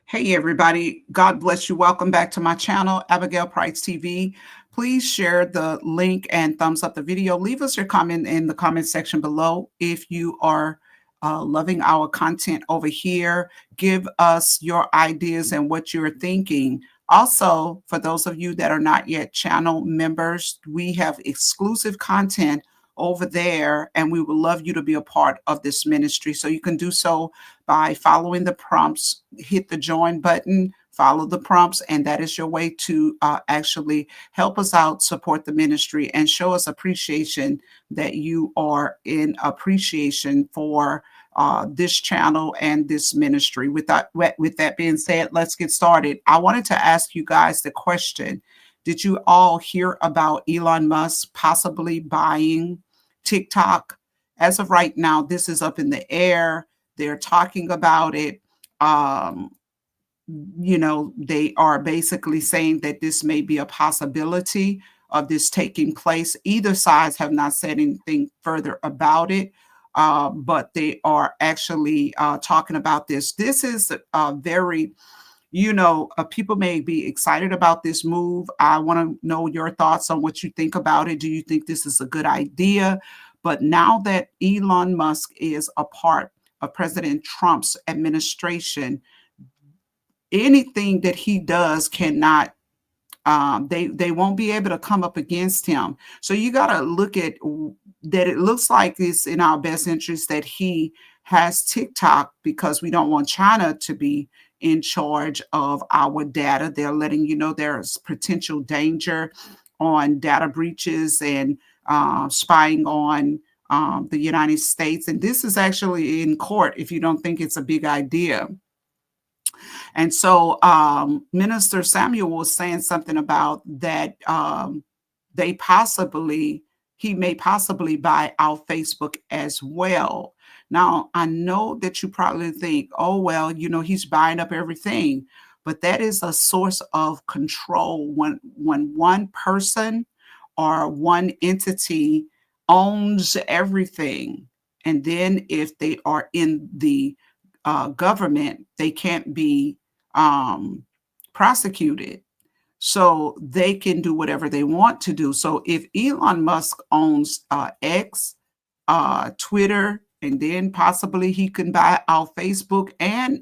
Hey, everybody. God bless you. Welcome back to my channel, Abigail Price TV. Please share the link and thumbs up the video. Leave us your comment in the comment section below. If you are loving our content over here, give us your ideas and what you're thinking. Also, for those of you that are not yet channel members, we have exclusive content over there, and we would love you to be a part of this ministry. So you can do so by following the prompts, hit the join button, follow the prompts, and that is your way to actually help us out, support the ministry, and show us appreciation that you are in appreciation for this channel and this ministry. With that being said, let's get started. I wanted to ask you guys the question. Did you all hear about Elon Musk possibly buying TikTok? As of right now, this is up in the air. They're talking about it. They are basically saying that this may be a possibility of this taking place. Either sides have not said anything further about it, but they are actually talking about this. This is very, people may be excited about this move. I want to know your thoughts on what you think about it. Do you think this is a good idea? But now that Elon Musk is a part of President Trump's administration, anything that he does cannot, they won't be able to come up against him. So you got to look at that. It looks like it's in our best interest that he has TikTok, because we don't want China to be in charge of our data. They're letting you know there's potential danger on data breaches and spying on the United States. And this is actually in court if you don't think it's a big idea. And so Minister Samuel was saying something about that he may possibly buy out Facebook as well. Now, I know that you probably think, oh, well, he's buying up everything. But that is a source of control when one person or one entity owns everything. And then if they are in the government, they can't be prosecuted. So they can do whatever they want to do. So if Elon Musk owns X, Twitter, and then possibly he can buy out Facebook and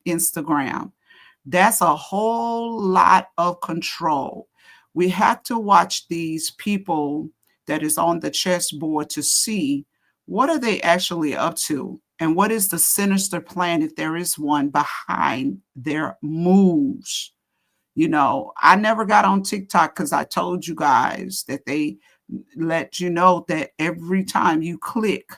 Instagram, that's a whole lot of control. We have to watch these people that is on the chessboard to see what are they actually up to, and what is the sinister plan, if there is one, behind their moves. I never got on TikTok because I told you guys that they let you know that every time you click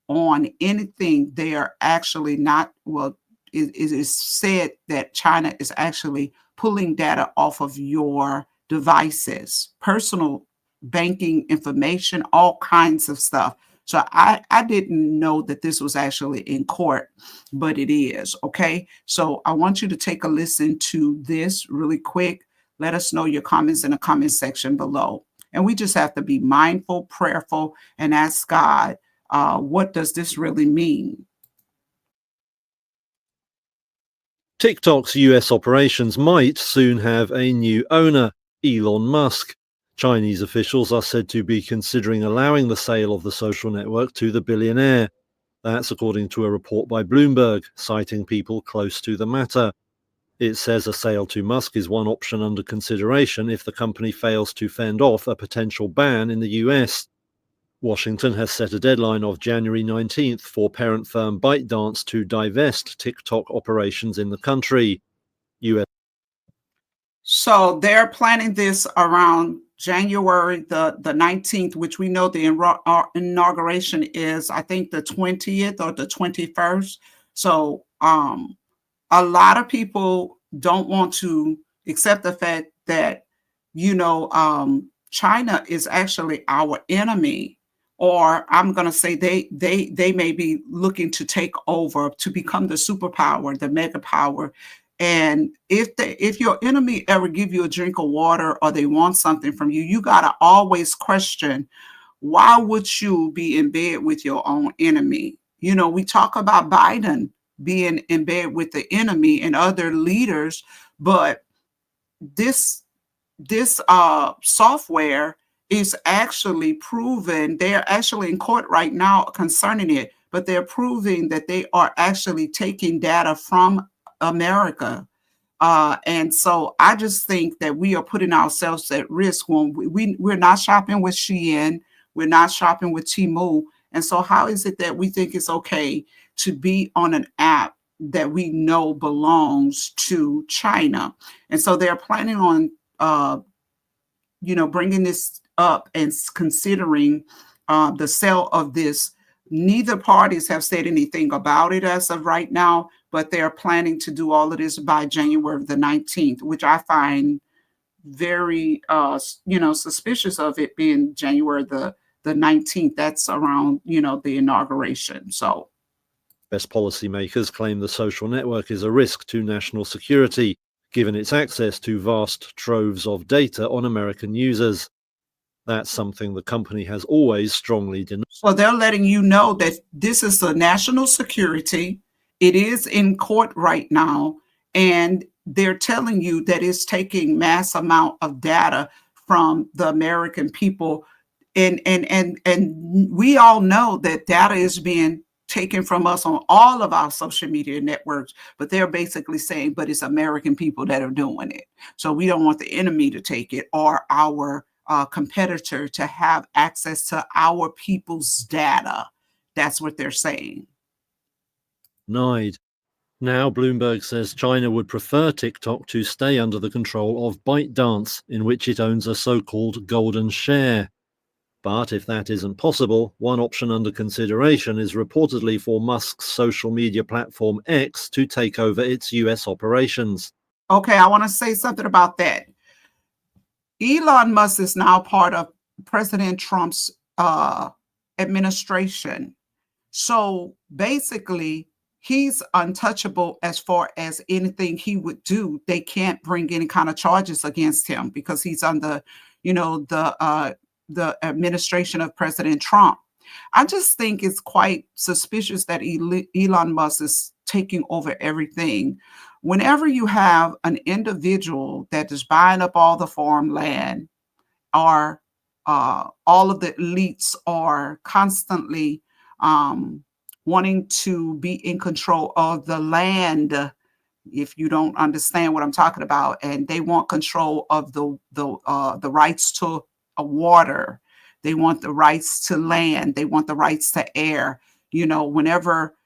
on anything, they are actually not, well, it is said that China is actually pulling data off of your devices, personal banking information, all kinds of stuff. So I didn't know that this was actually in court, but it is. Okay. So I want you to take a listen to this really quick. Let us know your comments in the comment section below. And we just have to be mindful, prayerful, and ask God, what does this really mean? TikTok's US operations might soon have a new owner, Elon Musk. Chinese officials are said to be considering allowing the sale of the social network to the billionaire. That's according to a report by Bloomberg, citing people close to the matter. It says a sale to Musk is one option under consideration if the company fails to fend off a potential ban in the US. Washington has set a deadline of January 19th for parent firm ByteDance to divest TikTok operations in the country. So they're planning this around January the 19th, which we know the inauguration is, I think, the 20th or the 21st. So a lot of people don't want to accept the fact that, China is actually our enemy. Or I'm going to say they may be looking to take over, to become the superpower, the mega power. And if your enemy ever give you a drink of water or they want something from you, you got to always question, why would you be in bed with your own enemy? We talk about Biden being in bed with the enemy and other leaders, but this software is actually proven. They're actually in court right now concerning it, but they're proving that they are actually taking data from America. And so I just think that we are putting ourselves at risk when we're not shopping with Shein, we're not shopping with Temu. And so how is it that we think it's okay to be on an app that we know belongs to China? And so they're planning on, bringing this up and considering the sale of this. Neither parties have said anything about it as of right now, but they're planning to do all of this by January the 19th, which I find very, suspicious of it being January the 19th. That's around, the inauguration. So Best policymakers claim the social network is a risk to national security, given its access to vast troves of data on American users. That's something the company has always strongly denied. So they're letting you know that this is a national security. It is in court right now, and they're telling you that it's taking mass amount of data from the American people. And we all know that data is being taken from us on all of our social media networks, but they're basically saying, but it's American people that are doing it. So we don't want the enemy to take it, or our competitor to have access to our people's data. That's what they're saying. Now, Bloomberg says China would prefer TikTok to stay under the control of ByteDance, in which it owns a so-called golden share. But if that isn't possible, one option under consideration is reportedly for Musk's social media platform X to take over its US operations. Okay, I want to say something about that. Elon Musk is now part of President Trump's administration. So basically, he's untouchable as far as anything he would do. They can't bring any kind of charges against him because he's under, the administration of President Trump. I just think it's quite suspicious that Elon Musk is taking over everything. Whenever you have an individual that is buying up all the farmland, or all of the elites are constantly wanting to be in control of the land, if you don't understand what I'm talking about, and they want control of the rights to water, they want the rights to land, they want the rights to air. Whenever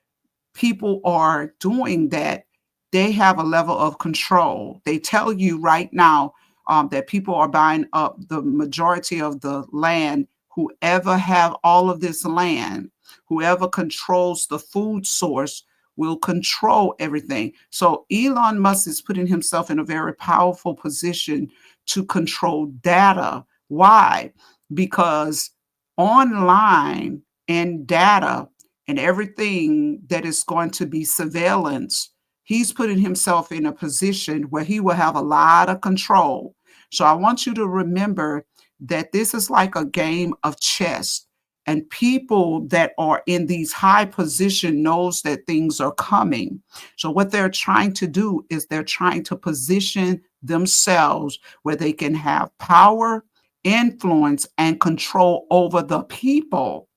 people are doing that, they have a level of control. They tell you right now that people are buying up the majority of the land. Whoever have all of this land, whoever controls the food source, will control everything. So Elon Musk is putting himself in a very powerful position to control data. Why? Because online and data and everything that is going to be surveillance, he's putting himself in a position where he will have a lot of control. So I want you to remember that this is like a game of chess, and people that are in these high position knows that things are coming. So what they're trying to do is they're trying to position themselves where they can have power, influence, and control over the people.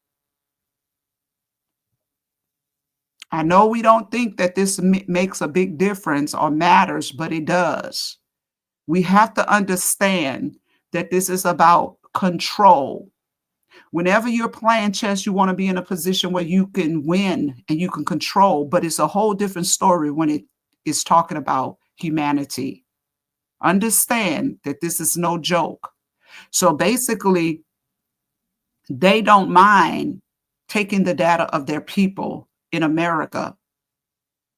I know we don't think that this makes a big difference or matters, but it does. We have to understand that this is about control. Whenever you're playing chess, you want to be in a position where you can win and you can control, but it's a whole different story when it is talking about humanity. Understand that this is no joke. So basically, they don't mind taking the data of their people in America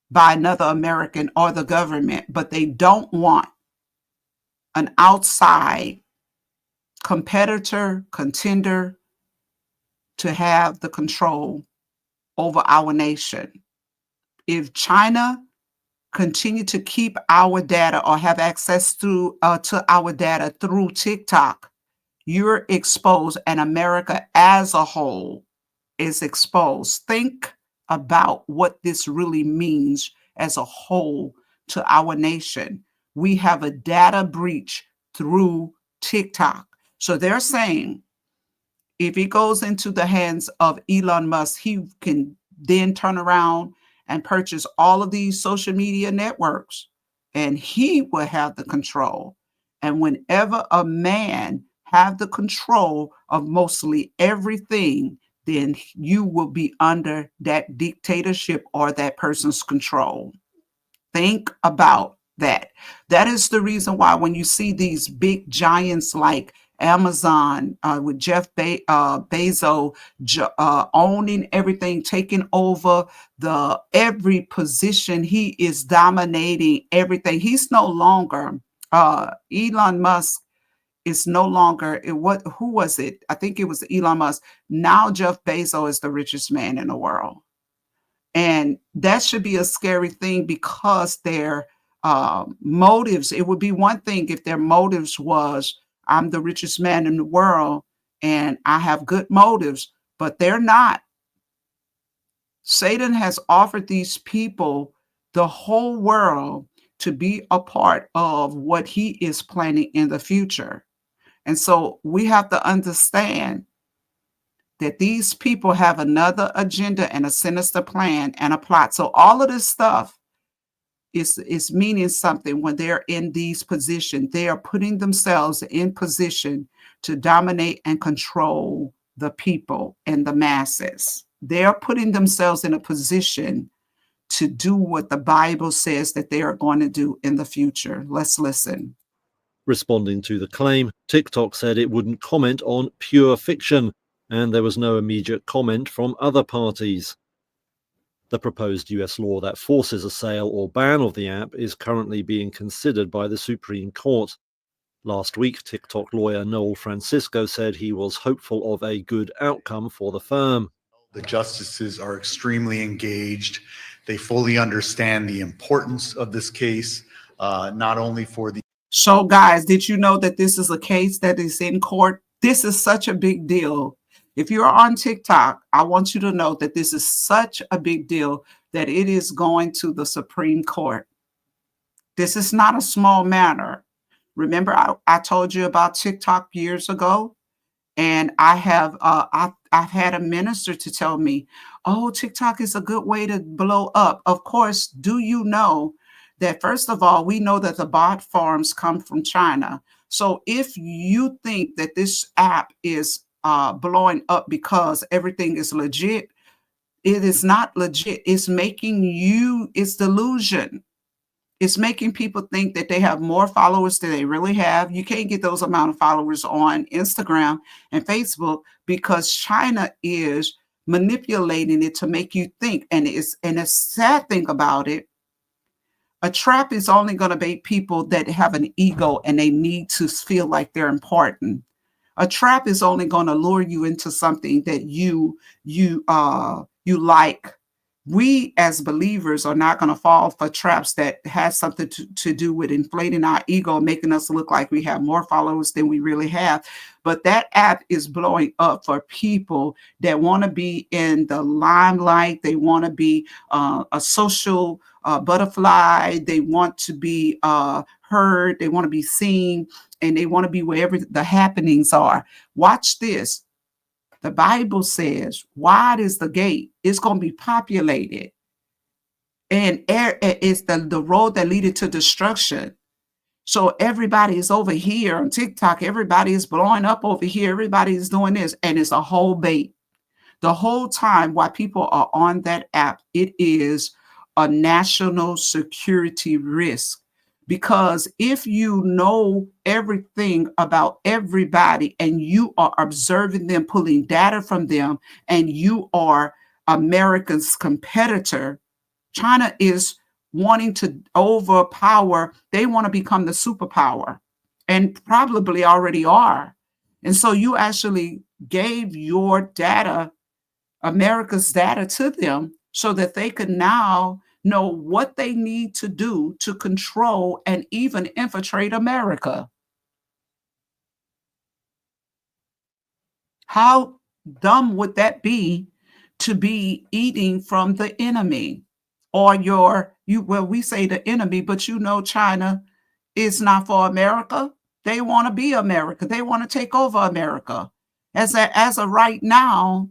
by another American or the government, but they don't want an outside competitor, contender to have the control over our nation. If China continue to keep our data or have access to our data through TikTok, you're exposed, and America as a whole is exposed. Think about what this really means as a whole to our nation. We have a data breach through TikTok. So they're saying if it goes into the hands of Elon Musk, he can then turn around and purchase all of these social media networks, and he will have the control. And whenever a man have the control of mostly everything, then you will be under that dictatorship or that person's control. Think about that. That is the reason why when you see these big giants like Amazon with Bezos owning everything, taking over the every position, he is dominating everything. He's no longer Elon Musk is no longer what who was it? I think it was Elon Musk. Now Jeff Bezos is the richest man in the world. And that should be a scary thing because their motives, it would be one thing if their motives was, I'm the richest man in the world and I have good motives, but they're not. Satan has offered these people the whole world to be a part of what he is planning in the future. And so we have to understand that these people have another agenda and a sinister plan and a plot. So all of this stuff is meaning something when they're in these positions. They are putting themselves in position to dominate and control the people and the masses. They are putting themselves in a position to do what the Bible says that they are going to do in the future. Let's listen. Responding to the claim, TikTok said it wouldn't comment on pure fiction, and there was no immediate comment from other parties. The proposed US law that forces a sale or ban of the app is currently being considered by the Supreme Court. Last week, TikTok lawyer Noel Francisco said he was hopeful of a good outcome for the firm. The justices are extremely engaged. They fully understand the importance of this case, not only for the... So, guys, did you know that this is a case that is in court? This is such a big deal. If you're on TikTok, I want you to know that this is such a big deal that it is going to the Supreme Court. This is not a small matter. Remember, I told you about TikTok years ago, and I've had a minister to tell me, "Oh, TikTok is a good way to blow up." Of course, do you know that first of all, we know that the bot farms come from China. So if you think that this app is blowing up because everything is legit, it is not legit. It's making it's delusion. It's making people think that they have more followers than they really have. You can't get those amount of followers on Instagram and Facebook because China is manipulating it to make you think. And a sad thing about it, a trap is only going to make people that have an ego and they need to feel like they're important. A trap is only going to lure you into something that you like. We as believers are not going to fall for traps that has something to do with inflating our ego, making us look like we have more followers than we really have. But that app is blowing up for people that want to be in the limelight. They want to be a social butterfly. They want to be heard. They want to be seen, and they want to be wherever the happenings are. Watch this. The Bible says, wide is the gate. It's going to be populated. And air is the road that leadeth to destruction. So everybody is over here on TikTok. Everybody is blowing up over here. Everybody is doing this. And it's a whole bait. The whole time while people are on that app, it is a national security risk. Because if you know everything about everybody and you are observing them, pulling data from them, and you are America's competitor, China is wanting to overpower. They want to become the superpower and probably already are. And so you actually gave your data, America's data, to them so that they could now know what they need to do to control and even infiltrate America. How dumb would that be to be eating from the enemy, or well, we say the enemy, but China is not for America. They want to be America. They want to take over America. As of right now,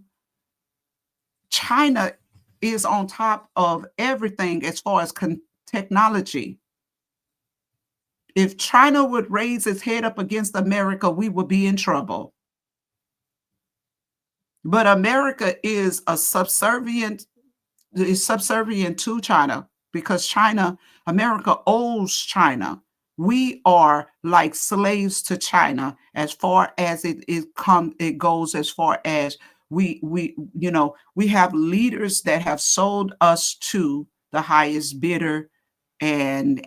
China is on top of everything as far as technology. If China would raise its head up against America, we would be in trouble. But America is subservient to China, because America owes China. We are like slaves to China as far as it goes, as far as we have leaders that have sold us to the highest bidder, and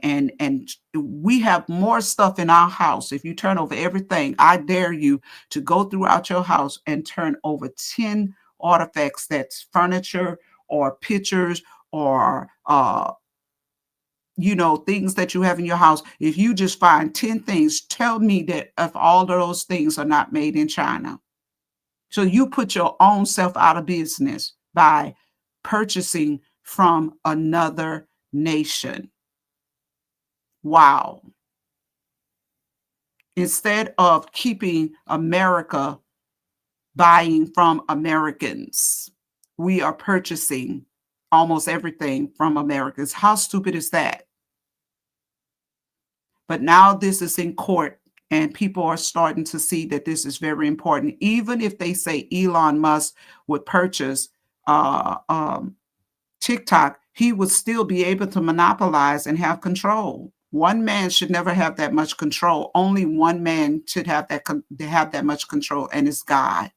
we have more stuff in our house. If you turn over everything, I dare you to go throughout your house and turn over 10 artifacts, that's furniture or pictures or things that you have in your house. If you just find 10 things, tell me that if all of those things are not made in China. So you put your own self out of business by purchasing from another nation. Wow. Instead of keeping America buying from Americans, we are purchasing almost everything from Americans. How stupid is that? But now this is in court, and people are starting to see that this is very important. Even if they say Elon Musk would purchase TikTok, he would still be able to monopolize and have control. One man should never have that much control. Only one man should have that much control, and it's God.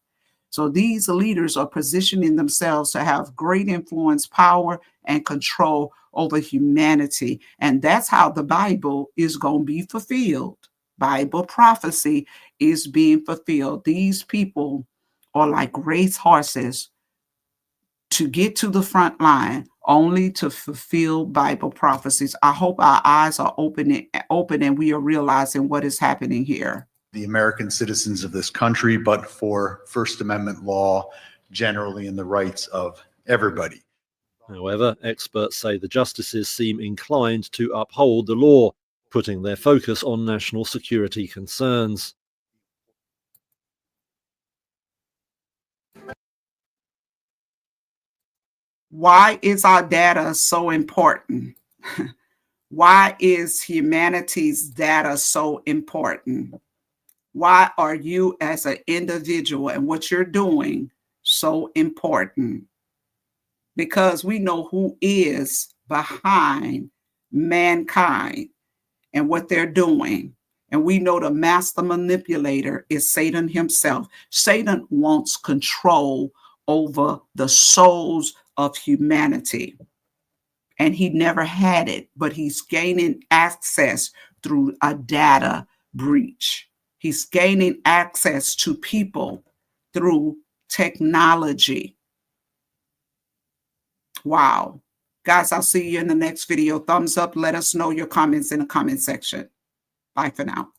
So these leaders are positioning themselves to have great influence, power, and control over humanity. And that's how the Bible is going to be fulfilled. Bible prophecy is being fulfilled. These people are like race horses to get to the front line, only to fulfill Bible prophecies. I hope our eyes are open and we are realizing what is happening here. The American citizens of this country, but for First Amendment law generally and the rights of everybody. However, experts say the justices seem inclined to uphold the law, putting their focus on national security concerns. Why is our data so important? Why is humanity's data so important? Why are you as an individual and what you're doing so important? Because we know who is behind mankind and what they're doing. And we know the master manipulator is Satan himself. Satan wants control over the souls of humanity. And he never had it, but he's gaining access through a data breach. He's gaining access to people through technology. Wow. Guys, I'll see you in the next video. Thumbs up. Let us know your comments in the comment section. Bye for now.